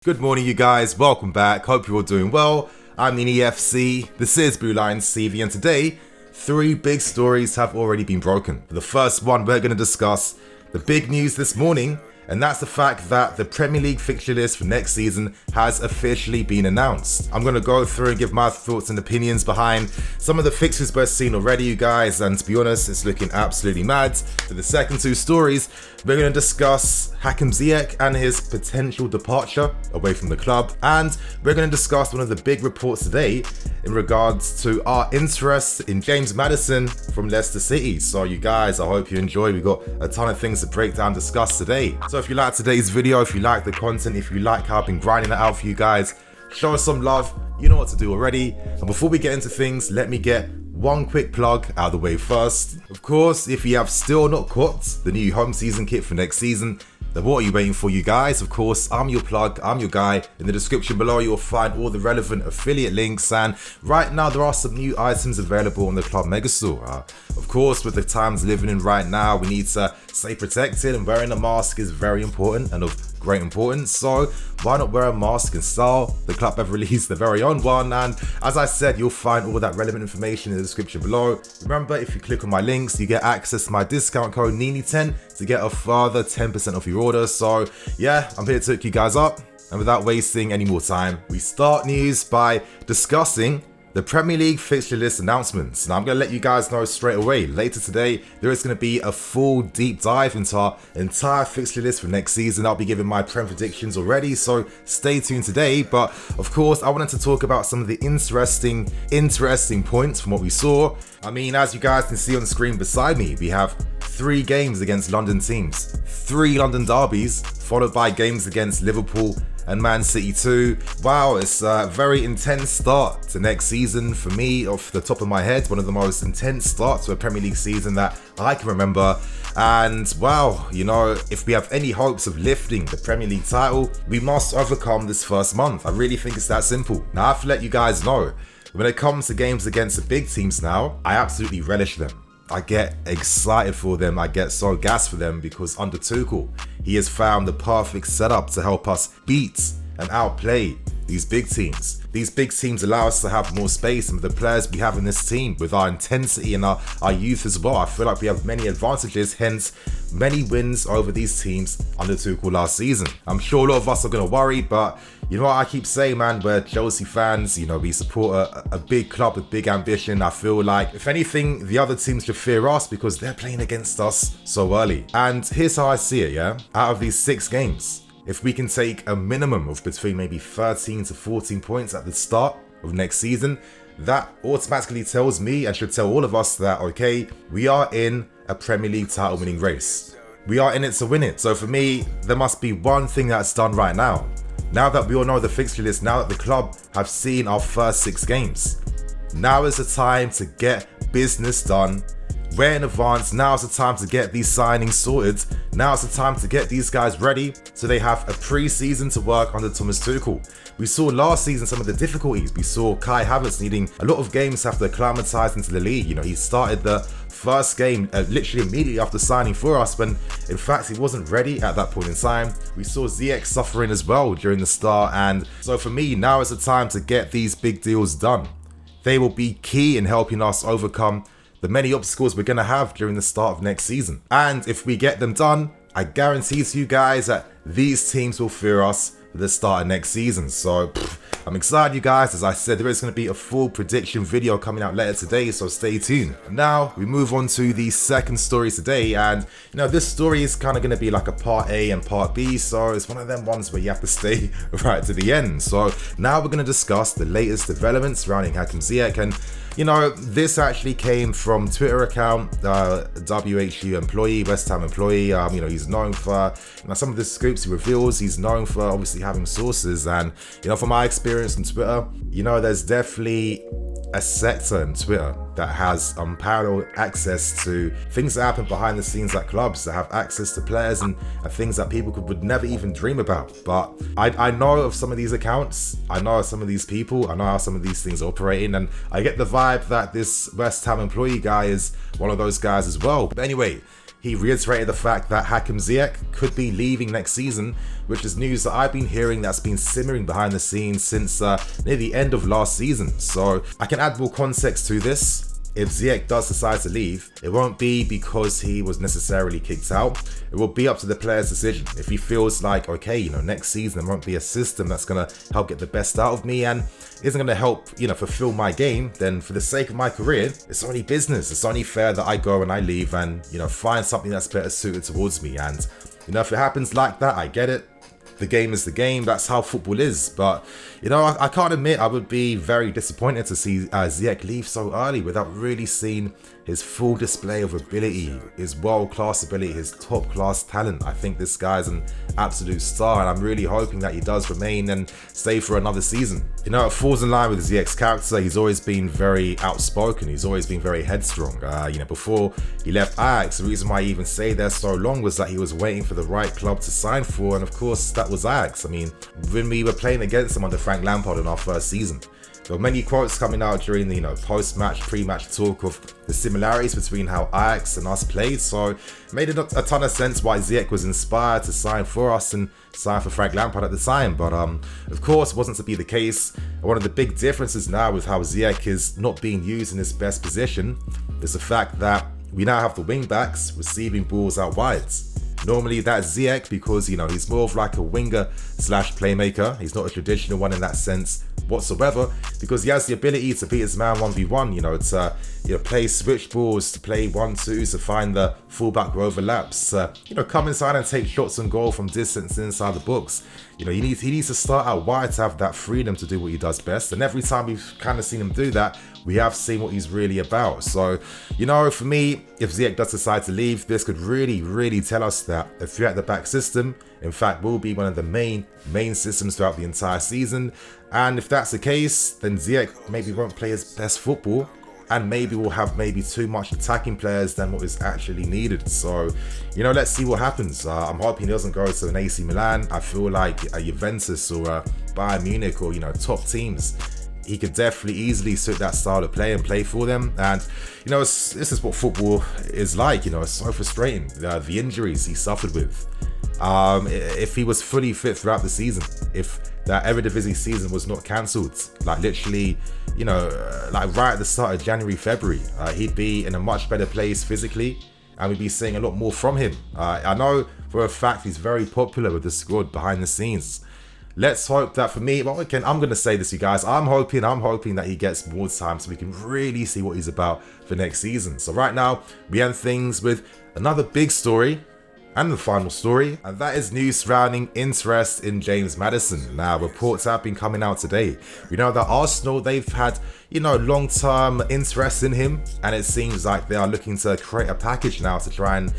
Good morning, you guys. Welcome back. Hope you're all doing well. I'm the EFC. This is Blue Lions TV, and today, 3 big stories have already been broken. For the first one, we're going to discuss the big news this morning, and that's the fact that the Premier League fixture list for next season has officially been announced. I'm going to go through and give my thoughts and opinions behind some of the fixtures we've seen already, you guys, and to be honest, it's looking absolutely mad. For the second 2 stories, we're going to discuss Hakim Ziyech and his potential departure away from the club, and we're going to discuss one of the big reports today in regards to our interest in James Maddison from Leicester City. So you guys, I hope you enjoy. We've got a ton of things to break down, discuss today. So if you like today's video, if you like the content, if you like how I've been grinding it out for you guys, show us some love. You know what to do already. And before we get into things, let me get one quick plug out of the way first. Of course, if you have still not caught the new home season kit for next season, then what are you waiting for, you guys? Of course, I'm your plug, I'm your guy. In the description below, you'll find all the relevant affiliate links, and right now there are some new items available on the Club Megastore. Of course, with the times living in right now, we need to stay protected, and wearing a mask is very important and of great importance. So why not wear a mask in style? The club have released their very own one, and as I said, you'll find all that relevant information in the description below. Remember, if you click on my links, you get access to my discount code NINI10 to get a further 10% off your order. So yeah, I'm here to hook you guys up, and without wasting any more time, we start news by discussing the Premier League fixture list announcements. Now I'm going to let you guys know straight away, later today there is going to be a full deep dive into our entire fixture list for next season. I'll be giving my Prem predictions already, so stay tuned today. But of course, I wanted to talk about some of the interesting points from what we saw. I mean, as you guys can see on the screen beside me, we have 3 games against London teams, 3 London derbies, followed by games against Liverpool and Man City too. Wow, it's a very intense start to next season for me. Off the top of my head, one of the most intense starts to a Premier League season that I can remember. And wow, you know, if we have any hopes of lifting the Premier League title, we must overcome this first month. I really think it's that simple. Now I have to let you guys know, when it comes to games against the big teams now, I absolutely relish them. I get excited for them, I get so gassed for them, because under Tuchel, he has found the perfect setup to help us beat and outplay these big teams. These big teams allow us to have more space, and with the players we have in this team, with our intensity and our youth as well, I feel like we have many advantages, hence many wins over these teams under Tuchel last season. I'm sure a lot of us are going to worry, but you know what I keep saying, man, we're Chelsea fans, you know, we support a big club with big ambition. I feel like, if anything, the other teams should fear us because they're playing against us so early. And here's how I see it, yeah? Out of these 6 games, if we can take a minimum of between maybe 13 to 14 points at the start of next season, that automatically tells me, and should tell all of us, that, okay, we are in a Premier League title winning race. We are in it to win it. So for me, there must be one thing that's done right now. Now that we all know the fixture list, now that the club have seen our first 6 games, now is the time to get business done. Way in advance. Now is the time to get these signings sorted. Now is the time to get these guys ready so they have a pre-season to work under Thomas Tuchel. We saw last season some of the difficulties. We saw Kai Havertz needing a lot of games to have to acclimatise into the league. You know, he started the first game literally immediately after signing for us, when in fact he wasn't ready at that point in time. We saw Ziyech suffering as well during the start, and so for me, now is the time to get these big deals done. They will be key in helping us overcome the many obstacles we're going to have during the start of next season. And if we get them done, I guarantee to you guys that these teams will fear us for the start of next season. So I'm excited, you guys. As I said, there is going to be a full prediction video coming out later today, so stay tuned. Now we move on to the second story today, and you know, this story is kind of going to be like a part A and part B, so it's one of them ones where you have to stay right to the end. So now we're going to discuss the latest developments surrounding Hakim Ziyech, and you know, this actually came from Twitter account, WHU employee, West Ham employee. You know, he's known for, you know, some of the scoops he reveals. He's known for obviously having sources, and you know, from my experience on Twitter, you know, there's definitely a sector in Twitter that has unparalleled access to things that happen behind the scenes at clubs, that have access to players and things that people would never even dream about. But I know of some of these accounts, I know of some of these people, I know how some of these things are operating, and I get the vibe that this West Ham employee guy is one of those guys as well. But anyway, He reiterated the fact that Hakim Ziyech could be leaving next season, which is news that I've been hearing that's been simmering behind the scenes since near the end of last season. So I can add more context to this. If Ziyech does decide to leave, it won't be because he was necessarily kicked out. It will be up to the player's decision. If he feels like, okay, next season there won't be a system that's going to help get the best out of me and isn't going to help, fulfill my game, then for the sake of my career, it's only business. It's only fair that I go and I leave and, find something that's better suited towards me. And, if it happens like that, I get it. The game is the game, that's how football is. But, I can't admit I would be very disappointed to see Ziyech leave so early without really seeing his full display of ability, his world-class ability, his top-class talent. I think this guy's an absolute star, and I'm really hoping that he does remain and stay for another season. It falls in line with Ziyech's character. He's always been very outspoken. He's always been very headstrong. Before he left Ajax, the reason why he even stayed there so long was that he was waiting for the right club to sign for, and of course, that was Ajax. When we were playing against him under Frank Lampard in our first season, there were many quotes coming out during the post-match, pre-match talk of the similarities between how Ajax and us played. So it made a ton of sense why Ziyech was inspired to sign for us and sign for Frank Lampard at the time. But of course, it wasn't to be the case. And one of the big differences now with how Ziyech is not being used in his best position is the fact that we now have the wing backs receiving balls out wide. Normally that's Ziyech because, he's more of like a winger slash playmaker. He's not a traditional one in that sense whatsoever, because he has the ability to beat his man 1v1, to play switch balls, to play 1-2s, to find the fullback who overlaps, come inside and take shots on goal from distance inside the box. He needs to start out wide to have that freedom to do what he does best, and every time we've kind of seen him do that, we have seen what he's really about. So, for me, if Ziyech does decide to leave, this could really, really tell us that a three at the back system, in fact, will be one of the main systems throughout the entire season. And if that's the case, then Ziyech maybe won't play his best football, and maybe we'll have too much attacking players than what is actually needed. So, let's see what happens. I'm hoping he doesn't go to an AC Milan. I feel like a Juventus or a Bayern Munich or, top teams, he could definitely easily suit that style of play and play for them. And, this is what football is like. It's so frustrating. The injuries he suffered with. If he was fully fit throughout the season, if that Eredivisie season was not cancelled, literally, right at the start of January, February, he'd be in a much better place physically, and we'd be seeing a lot more from him. I know for a fact he's very popular with the squad behind the scenes. Let's hope that for me, I'm going to say this, you guys, I'm hoping that he gets more time so we can really see what he's about for next season. So right now, we end things with another big story, and the final story, and that is news surrounding interest in James Maddison. Now, reports have been coming out today. We know that Arsenal, they've had, long-term interest in him, and it seems like they are looking to create a package now to try and,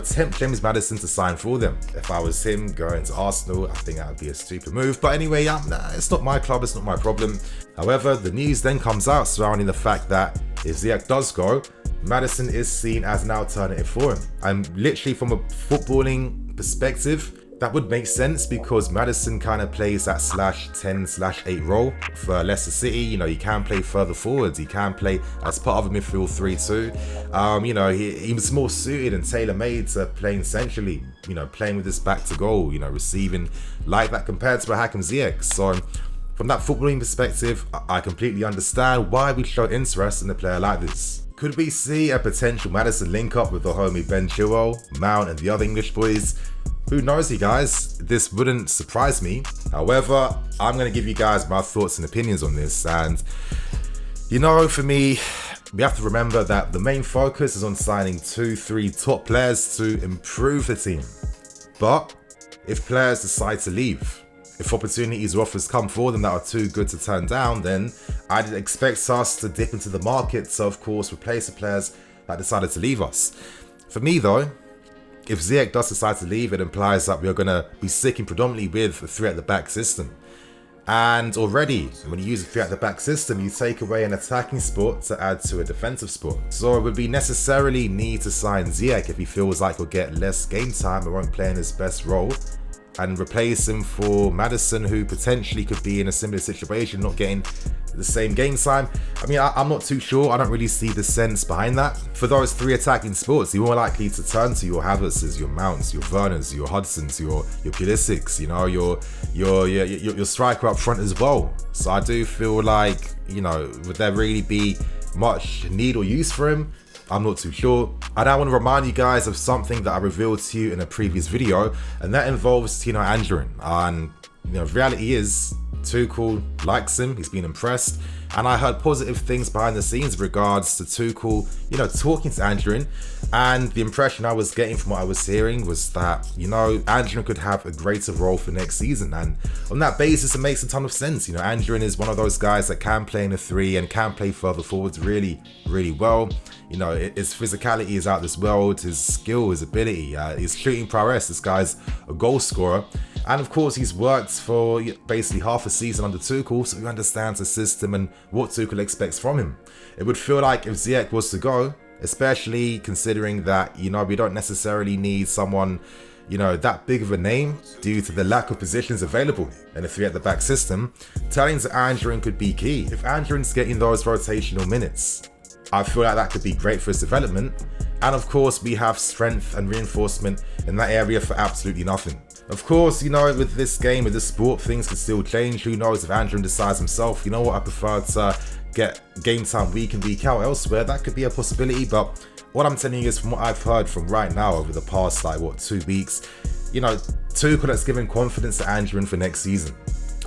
tempt James Maddison to sign for them. If I was him going to Arsenal, I think that would be a stupid move. But anyway, it's not my club, it's not my problem. However, the news then comes out surrounding the fact that if Ziyech does go, Madison is seen as an alternative for him. And literally from a footballing perspective, that would make sense because Madison kind of plays that /10/8 role for Leicester City. He can play further forwards. He can play as part of a midfield 3-2. He was more suited and tailor-made to playing centrally, playing with his back to goal, receiving like that compared to a Hakim Ziyech. So from that footballing perspective, I completely understand why we show interest in a player like this. Could we see a potential Madison link up with the homie Ben Chilwell, Mount and the other English boys? Who knows, you guys? This wouldn't surprise me. However, I'm going to give you guys my thoughts and opinions on this. And, for me, we have to remember that the main focus is on signing 2-3 top players to improve the team. But if players decide to leave, if opportunities or offers come for them that are too good to turn down, then I'd expect us to dip into the market to, of course, replace the players that decided to leave us. For me, though, if Ziyech does decide to leave, it implies that we are going to be sticking predominantly with a three at the back system. And already, when you use a three at the back system, you take away an attacking spot to add to a defensive spot. So it would be necessarily need to sign Ziyech if he feels like he'll get less game time and won't play in his best role, and replace him for Madison, who potentially could be in a similar situation, not getting the same game time. I mean, I'm not too sure. I don't really see the sense behind that. For those 3 attacking spots, you're more likely to turn to your Havertzes, your Mounts, your Werners, your Hudsons, your Pulisic's, you know, your striker up front as well. So I do feel like, you know, would there really be much need or use for him? I'm not too sure. And I want to remind you guys of something that I revealed to you in a previous video, and that involves Tino Anjorin. And you know, reality is Tuchel likes him, he's been impressed, and I heard positive things behind the scenes in regards to Tuchel, you know, talking to Anjorin, and the impression I was getting from what I was hearing was that, you know, Anjorin could have a greater role for next season, and on that basis it makes a ton of sense. You know, Anjorin is one of those guys that can play in a 3 and can play further forwards really, really well. You know, his physicality is out this world, his skill, his ability, his shooting prowess. This guy's a goal scorer. And of course, he's worked for basically half a season under Tuchel, so he understands the system and what Tuchel expects from him. It would feel like if Ziyech was to go, especially considering that, you know, we don't necessarily need someone, you know, that big of a name due to the lack of positions available in a 3 at the back system, turning to Anjorin could be key. If Anjorin's getting those rotational minutes, I feel like that could be great for his development. And of course, we have strength and reinforcement in that area for absolutely nothing. Of course, you know, with this game, with this sport, things can still change. Who knows if Anjorin decides himself, you know what, I prefer to get game time week in, week out elsewhere. That could be a possibility, but what I'm telling you is from what I've heard from right now over the past, like, what, 2 weeks, you know, Tuchel has given confidence to Anjorin for next season.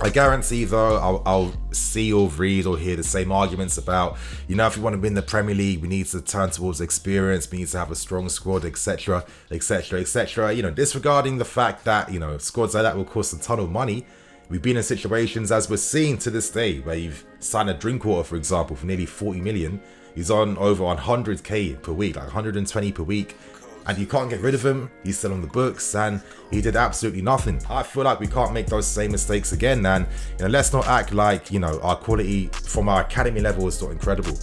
I guarantee though, I'll see or read or hear the same arguments about, you know, if we want to win the Premier League, we need to turn towards experience, we need to have a strong squad, etc, etc, etc. You know, disregarding the fact that, you know, squads like that will cost a ton of money. We've been in situations, as we're seeing to this day, where you've signed a Drinkwater, for example, for nearly 40 million. He's on over 100k per week, like 120 per week. And you can't get rid of him, he's still on the books, and he did absolutely nothing. I feel like we can't make those same mistakes again, and you know, let's not act like, you know, our quality from our academy level is not incredible.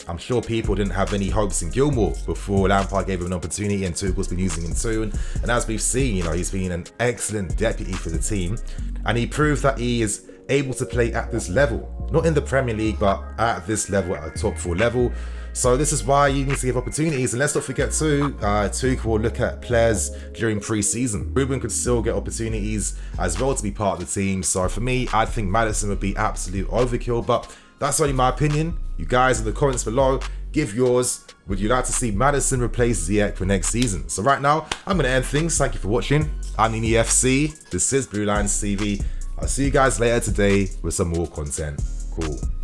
I'm sure people didn't have any hopes in Gilmour before Lampard gave him an opportunity, and Tuchel's been using him too, and as we've seen, you know, he's been an excellent deputy for the team, and he proved that he is able to play at this level, not in the Premier League, but at this level, at a top 4 level. So this is why you need to give opportunities, and let's not forget too, Tuchel will look at players during pre-season. Ruben could still get opportunities as well to be part of the team. So for me, I think Madison would be absolute overkill, but that's only my opinion. You guys in the comments below, give yours. Would you like to see Madison replace Ziyech for next season? So right now, I'm going to end things. Thank you for watching. I'm NiniFC. This is Blue Lines TV. I'll see you guys later today with some more content. Cool.